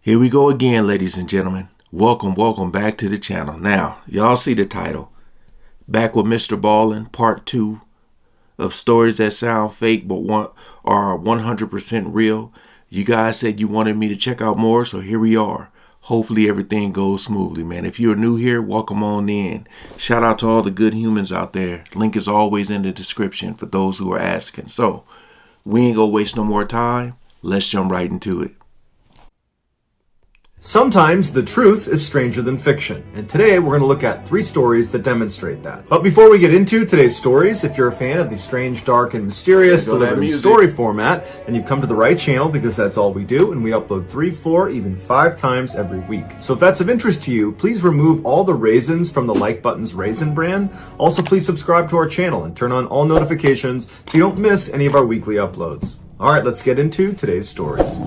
Here we go again, ladies and gentlemen. Welcome back to the channel. Now, y'all see the title. Back with Mrballen, part 2 of stories that sound fake but are 100% real. You guys said you wanted me to check out more, so here we are. Hopefully everything goes smoothly, man. If you're new here, welcome on in. Shout out to all the good humans out there. Link is always in the description for those who are asking. So, we ain't gonna waste no more time. Let's jump right into it. Sometimes the truth is stranger than fiction, and today we're going to look at 3 stories that demonstrate that. But before we get into today's stories, if you're a fan of the strange, dark, and mysterious delivered in story format, then you've come to the right channel because that's all we do, and we upload 3, 4, even 5 times every week. So if that's of interest to you, please remove all the raisins from the like button's raisin brand. Also, please subscribe to our channel and turn on all notifications so you don't miss any of our weekly uploads. Alright, let's get into today's stories.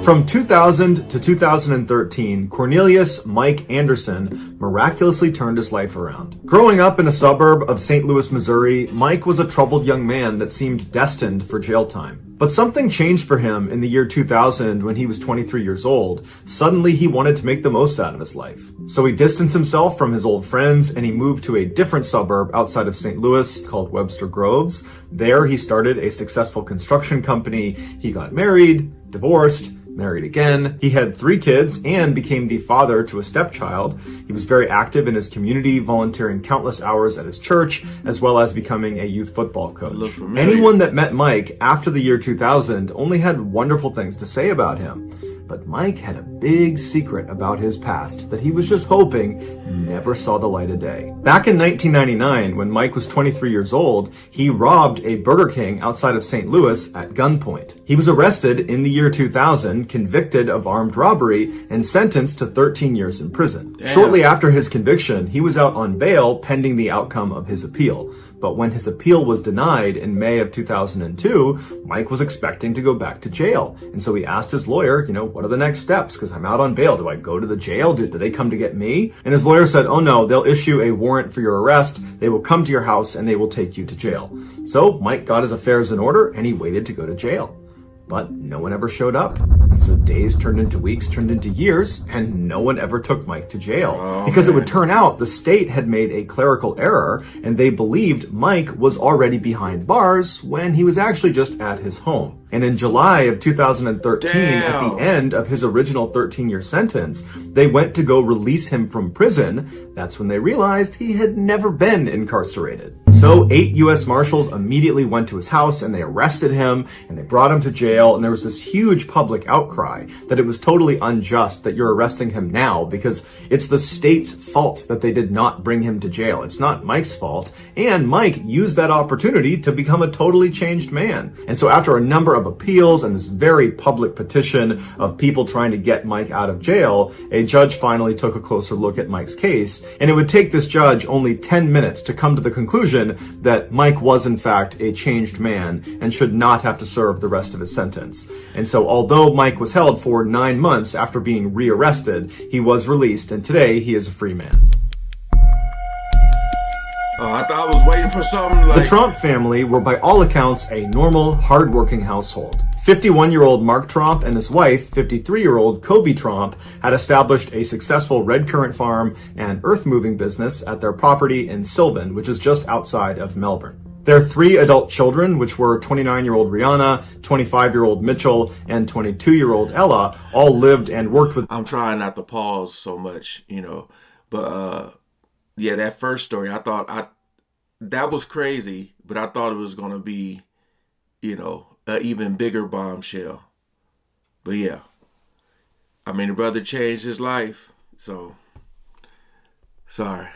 From 2000 to 2013, Cornelius Mike Anderson miraculously turned his life around. Growing up in a suburb of St. Louis, Missouri, Mike was a troubled young man that seemed destined for jail time. But something changed for him in the year 2000 when he was 23 years old. Suddenly, he wanted to make the most out of his life. So he distanced himself from his old friends and he moved to a different suburb outside of St. Louis called Webster Groves. There, he started a successful construction company. He got married, divorced, married again. He had 3 kids and became the father to a stepchild. He was very active in his community, volunteering countless hours at his church, as well as becoming a youth football coach. Anyone that met Mike after the year 2000 only had wonderful things to say about him. But Mike had a big secret about his past that he was just hoping never saw the light of day. Back in 1999, when Mike was 23 years old, he robbed a Burger King outside of St. Louis at gunpoint. He was arrested in the year 2000, convicted of armed robbery, and sentenced to 13 years in prison. Damn. Shortly after his conviction, he was out on bail pending the outcome of his appeal. But when his appeal was denied in May of 2002, Mike was expecting to go back to jail. And so he asked his lawyer, what are the next steps? Because I'm out on bail. Do I go to the jail? Do they come to get me? And his lawyer said, oh no, they'll issue a warrant for your arrest. They will come to your house and they will take you to jail. So Mike got his affairs in order and he waited to go to jail. But no one ever showed up. And so days turned into weeks, turned into years, and no one ever took Mike to jail. Because it would turn out the state had made a clerical error, and they believed Mike was already behind bars when he was actually just at his home. And in July of 2013, at the end of his original 13-year sentence, they went to go release him from prison. That's when they realized he had never been incarcerated. So 8 U.S. Marshals immediately went to his house and they arrested him and they brought him to jail. And there was this huge public outcry that it was totally unjust that you're arresting him now because it's the state's fault that they did not bring him to jail. It's not Mike's fault. And Mike used that opportunity to become a totally changed man. And so after a number of appeals and this very public petition of people trying to get Mike out of jail, a judge finally took a closer look at Mike's case. And it would take this judge only 10 minutes to come to the conclusion that Mike was in fact a changed man and should not have to serve the rest of his sentence. And so although Mike was held for 9 months after being rearrested, he was released and today he is a free man. Oh, I thought I was waiting for something like... The Trump family were by all accounts a normal, hard-working household. 51-year-old Mark Trump and his wife, 53-year-old Kobe Trump, had established a successful red currant farm and earth-moving business at their property in Sylvan, which is just outside of Melbourne. Their 3 adult children, which were 29-year-old Rihanna, 25-year-old Mitchell, and 22-year-old Ella, all lived and worked with... I'm trying not to pause so much, but yeah, that first story, that was crazy, but I thought it was going to be, an even bigger bombshell. But yeah, the brother changed his life, so sorry.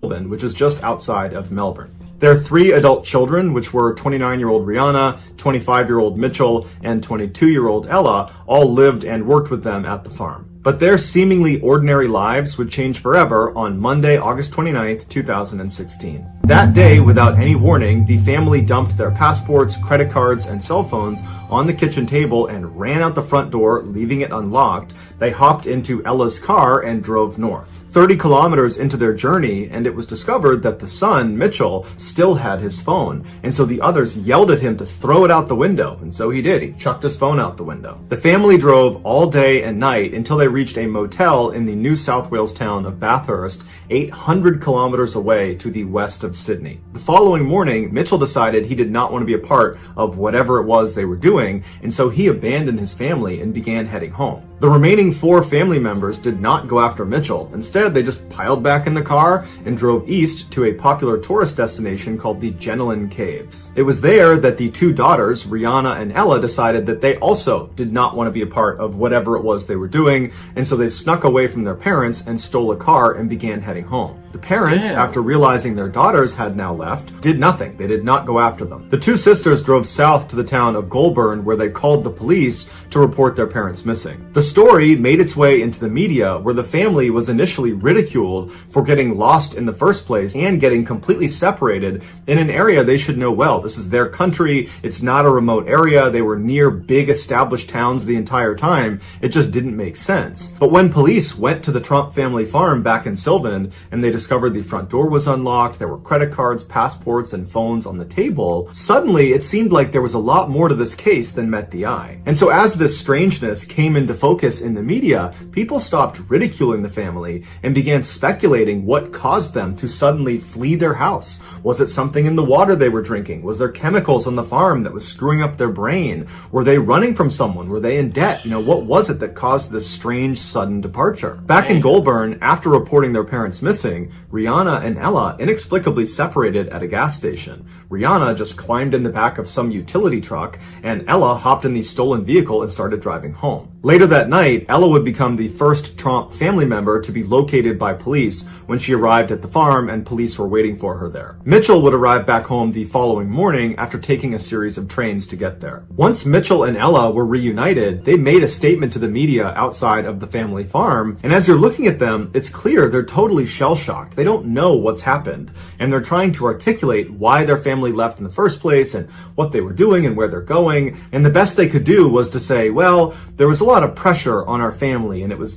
Which is just outside of Melbourne. Their 3 adult children, which were 29-year-old Rihanna, 25-year-old Mitchell, and 22-year-old Ella, all lived and worked with them at the farm. But their seemingly ordinary lives would change forever on Monday, August 29th, 2016. That day, without any warning, the family dumped their passports, credit cards, and cell phones on the kitchen table and ran out the front door, leaving it unlocked. They hopped into Ella's car and drove north. 30 kilometers into their journey, and it was discovered that the son, Mitchell, still had his phone, and so the others yelled at him to throw it out the window, and so he did. He chucked his phone out the window. The family drove all day and night until they reached a motel in the New South Wales town of Bathurst, 800 kilometers away to the west of Sydney. The following morning, Mitchell decided he did not want to be a part of whatever it was they were doing, and so he abandoned his family and began heading home. The remaining 4 family members did not go after Mitchell. Instead, they just piled back in the car and drove east to a popular tourist destination called the Mrballen Caves. It was there that the 2 daughters, Rihanna and Ella, decided that they also did not want to be a part of whatever it was they were doing, and so they snuck away from their parents and stole a car and began heading home. The parents, after realizing their daughters had now left, did nothing. They did not go after them. The 2 sisters drove south to the town of Goulburn, where they called the police to report their parents missing. The story made its way into the media, where the family was initially ridiculed for getting lost in the first place and getting completely separated in an area they should know well. This is their country. It's not a remote area. They were near big established towns the entire time. It just didn't make sense. But when police went to the Trump family farm back in Sylvan and they discovered the front door was unlocked, there were credit cards, passports, and phones on the table, suddenly it seemed like there was a lot more to this case than met the eye. And so as this strangeness came into focus in the media, people stopped ridiculing the family and began speculating what caused them to suddenly flee their house. Was it something in the water they were drinking? Was there chemicals on the farm that was screwing up their brain? Were they running from someone? Were they in debt? What was it that caused this strange sudden departure? Back in Goulburn, after reporting their parents missing, Rihanna and Ella inexplicably separated at a gas station. Rihanna just climbed in the back of some utility truck, and Ella hopped in the stolen vehicle and started driving home. Later that night, Ella would become the first Trump family member to be located by police when she arrived at the farm and police were waiting for her there. Mitchell would arrive back home the following morning after taking a series of trains to get there. Once Mitchell and Ella were reunited, they made a statement to the media outside of the family farm, and as you're looking at them, it's clear they're totally shell-shocked. They don't know what's happened, and they're trying to articulate why their family left in the first place and what they were doing and where they're going, and the best they could do was to say, well, there was a lot of pressure on our family and it was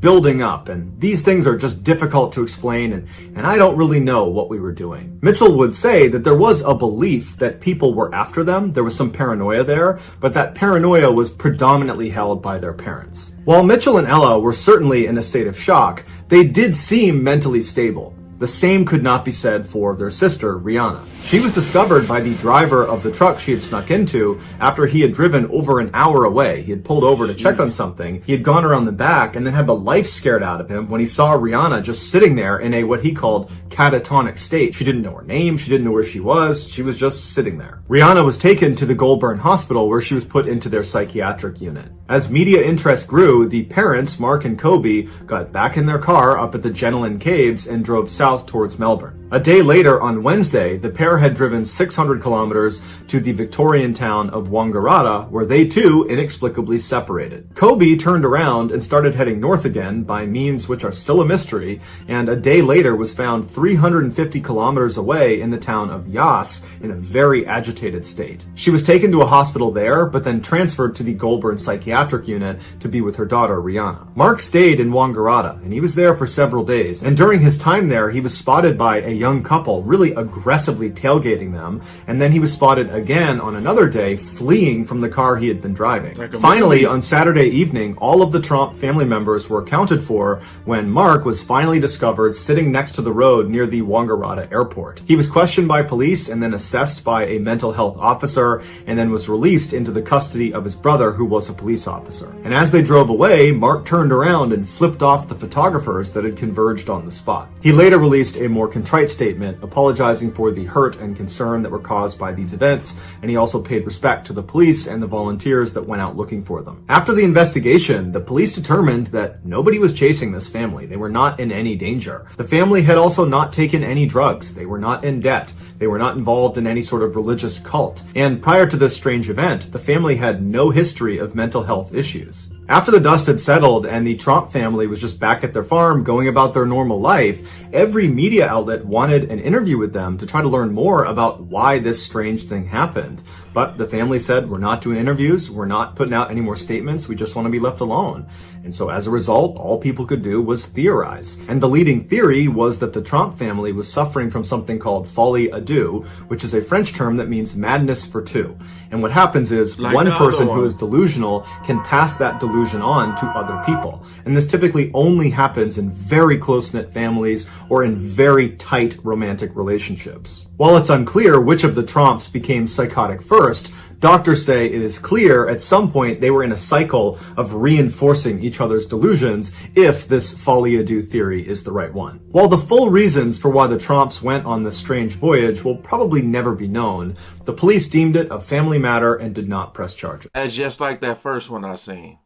building up, and these things are just difficult to explain, and I don't really know what we were doing. Mitchell would say that there was a belief that people were after them, there was some paranoia there, but that paranoia was predominantly held by their parents. While Mitchell and Ella were certainly in a state of shock, they did seem mentally stable. The same could not be said for their sister, Rihanna. She was discovered by the driver of the truck she had snuck into after he had driven over an hour away. He had pulled over to check on something. He had gone around the back and then had the life scared out of him when he saw Rihanna just sitting there in a what he called catatonic state. She didn't know her name. She didn't know where she was just sitting there. Rihanna was taken to the Goulburn Hospital where she was put into their psychiatric unit. As media interest grew, the parents, Mark and Kobe, got back in their car up at the Mrballen Caves and drove south towards Melbourne. A day later, on Wednesday, the pair had driven 600 kilometers to the Victorian town of Wangaratta, where they too inexplicably separated. Kobe turned around and started heading north again by means which are still a mystery, and a day later was found 350 kilometers away in the town of Yass in a very agitated state. She was taken to a hospital there, but then transferred to the Goulburn psychiatric unit to be with her daughter, Rihanna. Mark stayed in Wangaratta, and he was there for several days, and during his time there, he was spotted by a young couple really aggressively tailgating them, and then he was spotted again on another day fleeing from the car he had been driving. Finally, on Saturday evening, all of the Trump family members were accounted for when Mark was finally discovered sitting next to the road near the Wangaratta airport. He was questioned by police and then assessed by a mental health officer, and then was released into the custody of his brother, who was a police officer. And as they drove away, Mark turned around and flipped off the photographers that had converged on the spot. He later released a more contrite statement apologizing for the hurt and concern that were caused by these events, and he also paid respect to the police and the volunteers that went out looking for them. After the investigation, the police determined that nobody was chasing this family. They were not in any danger. The family had also not taken any drugs. They were not in debt. They were not involved in any sort of religious cult. And prior to this strange event, the family had no history of mental health issues. After the dust had settled and the Tromp family was just back at their farm going about their normal life, every media outlet wanted an interview with them to try to learn more about why this strange thing happened. But the family said, we're not doing interviews, we're not putting out any more statements, we just want to be left alone. And so as a result, all people could do was theorize. And the leading theory was that the Tromp family was suffering from something called folie à deux, which is a French term that means madness for two. And what happens is one person who is delusional can pass that delusion on to other people. And this typically only happens in very close-knit families or in very tight romantic relationships. While it's unclear which of the Tromps became psychotic first, doctors say it is clear at some point they were in a cycle of reinforcing each other's delusions if this folie à deux theory is the right one. While the full reasons for why the Tromps went on this strange voyage will probably never be known, the police deemed it a family matter and did not press charges. That's just like that first one I seen.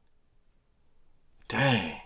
Dang.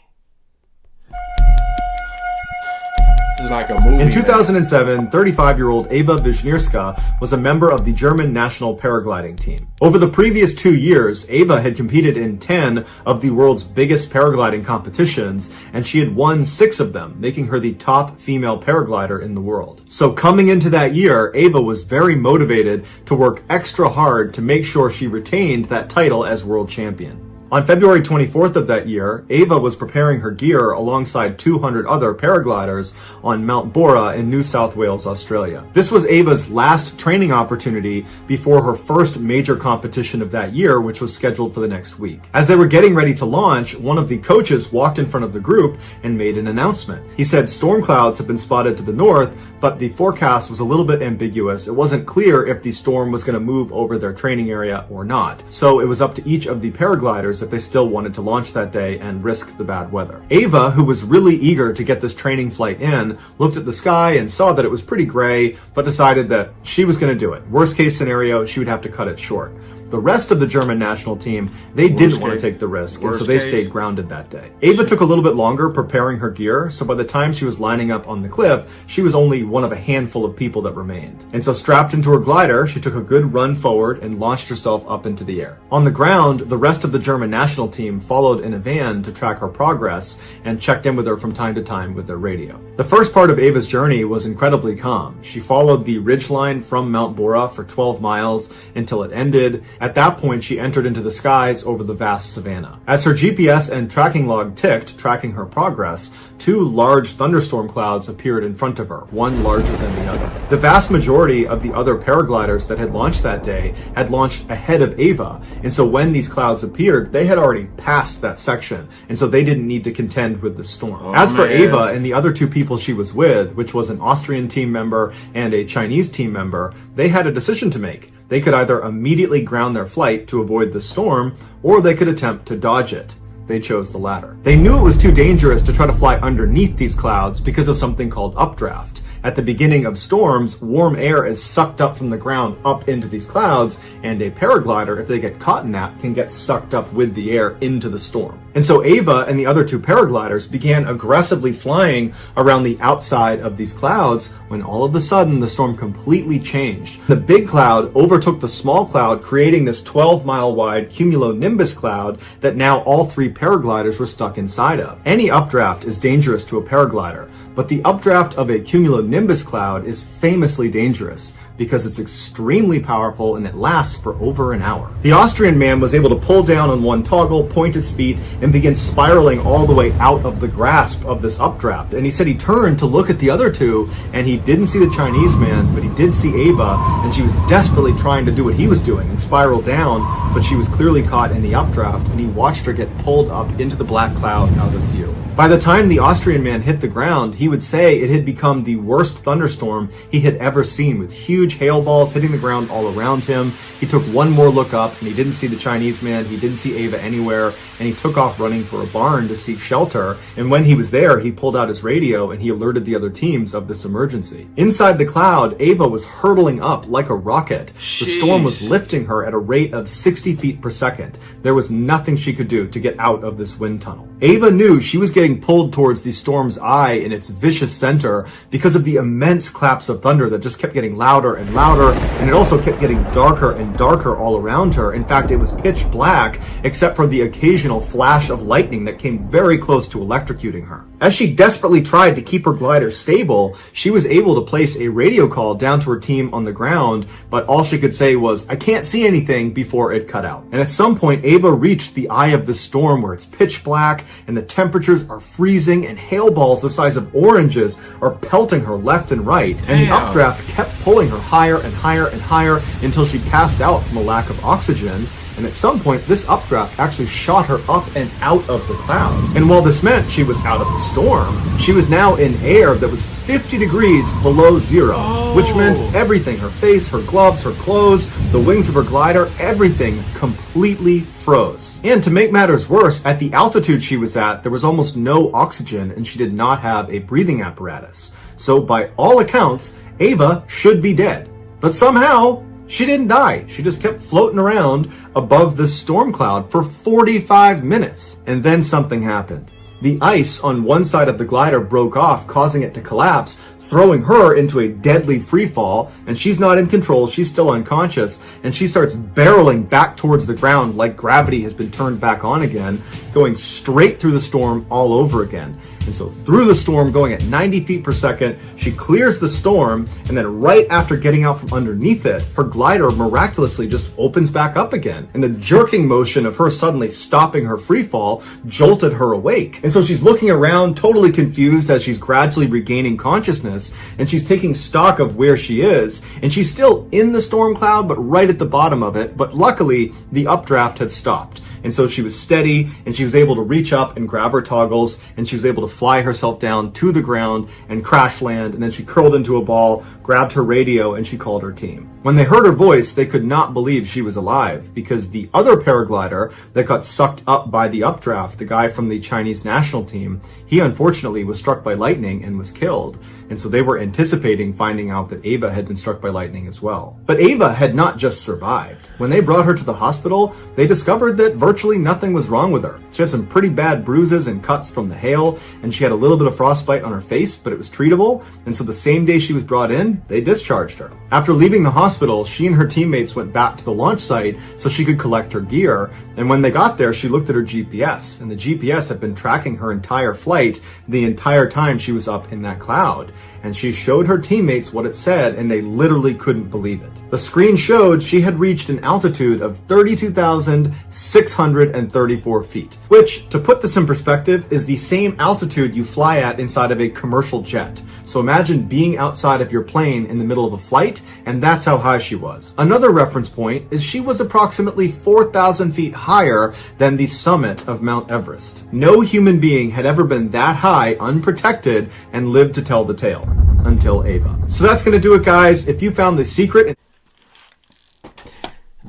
It's like a movie. In 2007, 35-year-old Eva Wisniewska was a member of the German national paragliding team. Over the previous 2 years, Eva had competed in 10 of the world's biggest paragliding competitions, and she had won 6 of them, making her the top female paraglider in the world. So coming into that year, Eva was very motivated to work extra hard to make sure she retained that title as world champion. On February 24th of that year, Eva was preparing her gear alongside 200 other paragliders on Mount Bora in New South Wales, Australia. This was Eva's last training opportunity before her first major competition of that year, which was scheduled for the next week. As they were getting ready to launch, one of the coaches walked in front of the group and made an announcement. He said storm clouds have been spotted to the north, but the forecast was a little bit ambiguous. It wasn't clear if the storm was going to move over their training area or not. So it was up to each of the paragliders if they still wanted to launch that day and risk the bad weather. Eva, who was really eager to get this training flight in, looked at the sky and saw that it was pretty gray, but decided that she was going to do it. Worst case scenario, she would have to cut it short. The rest of the German national team, they didn't want to take the risk, and so they stayed grounded that day. Eva took a little bit longer preparing her gear, so by the time she was lining up on the cliff, she was only one of a handful of people that remained. And so strapped into her glider, she took a good run forward and launched herself up into the air. On the ground, the rest of the German national team followed in a van to track her progress and checked in with her from time to time with their radio. The first part of Eva's journey was incredibly calm. She followed the ridgeline from Mount Bora for 12 miles until it ended. At that point, she entered into the skies over the vast savanna. As her GPS and tracking log ticked, tracking her progress, 2 large thunderstorm clouds appeared in front of her, one larger than the other. The vast majority of the other paragliders that had launched that day had launched ahead of Eva, and so when these clouds appeared, they had already passed that section, and so they didn't need to contend with the storm. As for Eva and the other 2 people she was with, which was an Austrian team member and a Chinese team member, they had a decision to make. They could either immediately ground their flight to avoid the storm, or they could attempt to dodge it. They chose the latter. They knew it was too dangerous to try to fly underneath these clouds because of something called updraft. At the beginning of storms, warm air is sucked up from the ground up into these clouds, and a paraglider, if they get caught in that, can get sucked up with the air into the storm. And so Eva and the other 2 paragliders began aggressively flying around the outside of these clouds when all of a sudden the storm completely changed. The big cloud overtook the small cloud, creating this 12-mile wide cumulonimbus cloud that now all 3 paragliders were stuck inside of. Any updraft is dangerous to a paraglider, but the updraft of a cumulonimbus cloud is famously dangerous because it's extremely powerful and it lasts for over an hour. The Austrian man was able to pull down on one toggle, point his feet, and begin spiraling all the way out of the grasp of this updraft. And he said he turned to look at the other 2, and he didn't see the Chinese man, but he did see Eva, and she was desperately trying to do what he was doing and spiral down, but she was clearly caught in the updraft, and he watched her get pulled up into the black cloud out of view. By the time the Austrian man hit the ground, he would say it had become the worst thunderstorm he had ever seen, with huge hail balls hitting the ground all around him. He took one more look up, and he didn't see the Chinese man, he didn't see Eva anywhere, and he took off running for a barn to seek shelter. And when he was there, he pulled out his radio and he alerted the other teams of this emergency. Inside the cloud, Eva was hurtling up like a rocket. The storm was lifting her at a rate of 60 feet per second. There was nothing she could do to get out of this wind tunnel. Ava knew she was getting pulled towards the storm's eye in its vicious center because of the immense claps of thunder that just kept getting louder and louder, and it also kept getting darker and darker all around her. In fact, it was pitch black except for the occasional flash of lightning that came very close to electrocuting her. As she desperately tried to keep her glider stable, she was able to place a radio call down to her team on the ground, but all she could say was, "I can't see anything," before it cut out. And at some point, Ava reached the eye of the storm where it's pitch black and the temperatures are freezing and hail balls the size of oranges are pelting her left and right. And the updraft kept pulling her higher and higher and higher until she passed out from a lack of oxygen. And at some point, this updraft actually shot her up and out of the cloud. And while this meant she was out of the storm, she was now in air that was 50 degrees below zero, which meant everything, her face, her gloves, her clothes, the wings of her glider, everything completely froze. And to make matters worse, at the altitude she was at, there was almost no oxygen and she did not have a breathing apparatus. So by all accounts, Ava should be dead. But somehow, she didn't die. She just kept floating around above this storm cloud for 45 minutes. And then something happened. The ice on one side of the glider broke off, causing it to collapse, throwing her into a deadly free fall, and she's not in control, she's still unconscious, and she starts barreling back towards the ground like gravity has been turned back on again, going straight through the storm all over again. And so through the storm, going at 90 feet per second, she clears the storm, and then right after getting out from underneath it, her glider miraculously just opens back up again. And the jerking motion of her suddenly stopping her free fall jolted her awake. And so she's looking around, totally confused as she's gradually regaining consciousness, and she's taking stock of where she is, and she's still in the storm cloud, but right at the bottom of it. But luckily, the updraft had stopped. And so she was steady, and she was able to reach up and grab her toggles, and she was able to fly herself down to the ground and crash land, and then she curled into a ball, grabbed her radio, and she called her team. When they heard her voice, they could not believe she was alive, because the other paraglider that got sucked up by the updraft, the guy from the Chinese national team, he unfortunately was struck by lightning and was killed. And so they were anticipating finding out that Ava had been struck by lightning as well. But Ava had not just survived. When they brought her to the hospital, they discovered that virtually nothing was wrong with her. She had some pretty bad bruises and cuts from the hail, and she had a little bit of frostbite on her face, but it was treatable. And so the same day she was brought in, they discharged her. After leaving the hospital, she and her teammates went back to the launch site so she could collect her gear. And when they got there, she looked at her GPS, and the GPS had been tracking her entire flight the entire time she was up in that cloud. And she showed her teammates what it said, and they literally couldn't believe it. The screen showed she had reached an altitude of 32,634 feet, which, to put this in perspective, is the same altitude you fly at inside of a commercial jet. So imagine being outside of your plane in the middle of a flight, and that's how high she was. Another reference point is she was approximately 4,000 feet higher than the summit of Mount Everest. No human being had ever been that high, unprotected, and lived to tell the tale. Until Ava. So that's going to do it, guys. If you found the secret...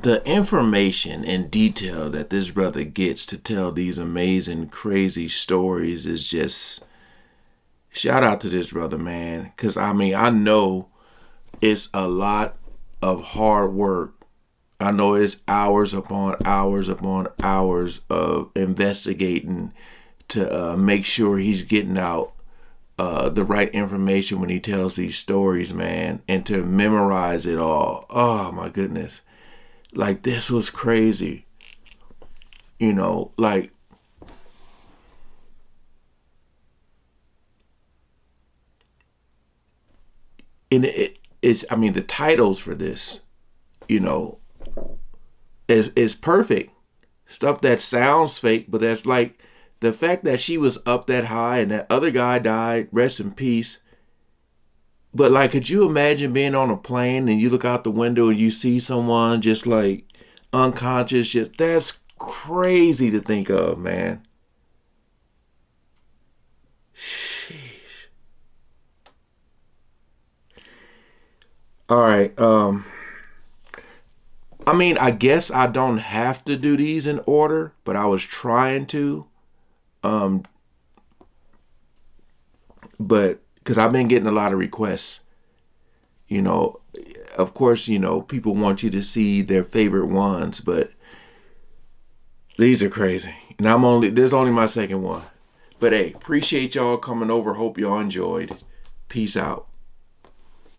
The information and detail that this brother gets to tell these amazing, crazy stories is just... Shout out to this brother, man. Because, I mean, I know it's a lot of hard work. I know it's hours upon hours upon hours of investigating to make sure he's getting out the right information when he tells these stories, man, and to memorize it all. Oh my goodness. Like, this was crazy. You know, like, and it's, I mean, the titles for this, you know, is perfect. Stuff that sounds fake, but that's like, the fact that she was up that high and that other guy died, rest in peace. But like, could you imagine being on a plane and you look out the window and you see someone just like unconscious? Just, that's crazy to think of, man. Sheesh. All right. I mean, I guess I don't have to do these in order, but I was trying to. But because I've been getting a lot of requests, you know, of course, you know, people want you to see their favorite ones, but These are crazy. And this is only my second one. But hey, appreciate y'all coming over. Hope y'all enjoyed. Peace out.